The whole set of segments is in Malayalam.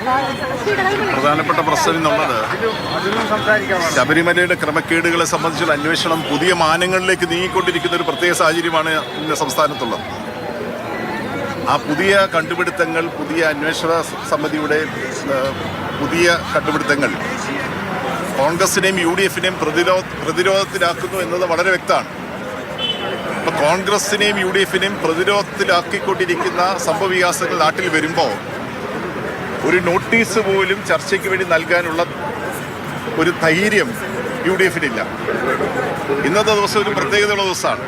പ്രധാനപ്പെട്ട പ്രശ്നം എന്നുള്ളത് ശബരിമലയുടെ ക്രമക്കേടുകളെ സംബന്ധിച്ചുള്ള അന്വേഷണം പുതിയ മാനങ്ങളിലേക്ക് നീങ്ങിക്കൊണ്ടിരിക്കുന്ന ഒരു പ്രത്യേക സാഹചര്യമാണ് ഇന്ന് സംസ്ഥാനത്തുള്ളത്. ആ പുതിയ കണ്ടുപിടുത്തങ്ങൾ, പുതിയ അന്വേഷണ സമിതിയുടെ പുതിയ കണ്ടുപിടുത്തങ്ങൾ കോൺഗ്രസിനെയും UDF-നെയും പ്രതിരോധത്തിലാക്കുന്നു എന്നത് വളരെ വ്യക്തമാണ്. ഇപ്പം കോൺഗ്രസിനെയും UDF-നെയും പ്രതിരോധത്തിലാക്കിക്കൊണ്ടിരിക്കുന്ന സംഭവവികാസങ്ങൾ നാട്ടിൽ വരുമ്പോൾ ഒരു നോട്ടീസ് പോലും ചർച്ചയ്ക്ക് വേണ്ടി നൽകാനുള്ള ഒരു ധൈര്യം UDF-നില്ല. ഇന്നത്തെ ദിവസം ഒരു പ്രത്യേകതയുള്ള ദിവസമാണ്.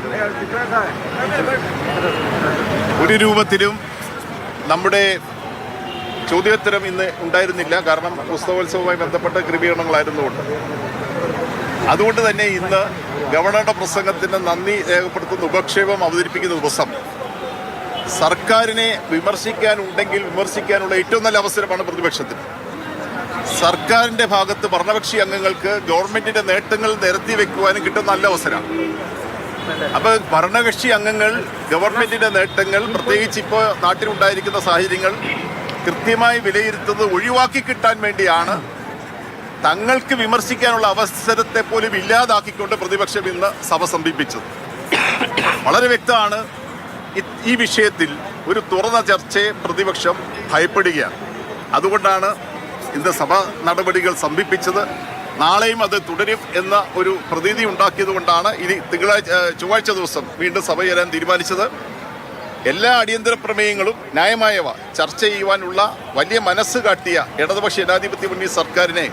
ഒരു രൂപത്തിലും നമ്മുടെ ചോദ്യോത്തരം ഇന്ന് ഉണ്ടായിരുന്നില്ല. കാരണം പുസ്തകോത്സവവുമായി ബന്ധപ്പെട്ട ക്രമീകരണങ്ങളായിരുന്നുകൊണ്ട്. അതുകൊണ്ട് തന്നെ ഇന്ന് ഗവർണറുടെ പ്രസംഗത്തിന് നന്ദി രേഖപ്പെടുത്തുന്ന ഉപക്ഷേപം അവതരിപ്പിക്കുന്ന ദിവസം സർക്കാരിനെ വിമർശിക്കാനുണ്ടെങ്കിൽ വിമർശിക്കാനുള്ള ഏറ്റവും നല്ല അവസരമാണ് പ്രതിപക്ഷത്തിന്. സർക്കാരിൻ്റെ ഭാഗത്ത് ഭരണകക്ഷി അംഗങ്ങൾക്ക് ഗവൺമെൻറ്റിൻ്റെ നേട്ടങ്ങൾ നിരത്തി വെക്കുവാനും കിട്ടുന്ന നല്ല അവസരമാണ്. അപ്പോൾ ഭരണകക്ഷി അംഗങ്ങൾ ഗവൺമെൻറ്റിൻ്റെ നേട്ടങ്ങൾ, പ്രത്യേകിച്ച് ഇപ്പോൾ നാട്ടിലുണ്ടായിരിക്കുന്ന സാഹചര്യങ്ങൾ കൃത്യമായി വിലയിരുത്തുന്നത് ഒഴിവാക്കി കിട്ടാൻ വേണ്ടിയാണ് തങ്ങൾക്ക് വിമർശിക്കാനുള്ള അവസരത്തെ പോലും ഇല്ലാതാക്കിക്കൊണ്ട് പ്രതിപക്ഷം ഇന്ന് സഭ സമീപിച്ചത്. വളരെ വ്യക്തമാണ്, ഈ വിഷയത്തിൽ ഒരു തുറന്ന ചർച്ചയെ പ്രതിപക്ഷം ഭയപ്പെടുകയാണ്. അതുകൊണ്ടാണ് ഇന്ന് സഭ നടപടികൾ സമീപിച്ചത്. നാളെയും അത് തുടരും എന്ന ഒരു പ്രതീതി ഉണ്ടാക്കിയത് കൊണ്ടാണ് ഇനി ചൊവ്വാഴ്ച ദിവസം വീണ്ടും സഭ ചേരാൻ തീരുമാനിച്ചത്. എല്ലാ അടിയന്തര പ്രമേയങ്ങളും ന്യായമായവ ചർച്ച ചെയ്യുവാനുള്ള വലിയ മനസ്സ് കാട്ടിയ ഇടതുപക്ഷ ജനാധിപത്യ മുന്നണി സർക്കാരിനെ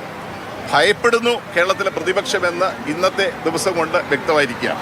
ഭയപ്പെടുന്നു കേരളത്തിലെ പ്രതിപക്ഷമെന്ന് ഇന്നത്തെ ദിവസം കൊണ്ട് വ്യക്തമായിരിക്കുകയാണ്.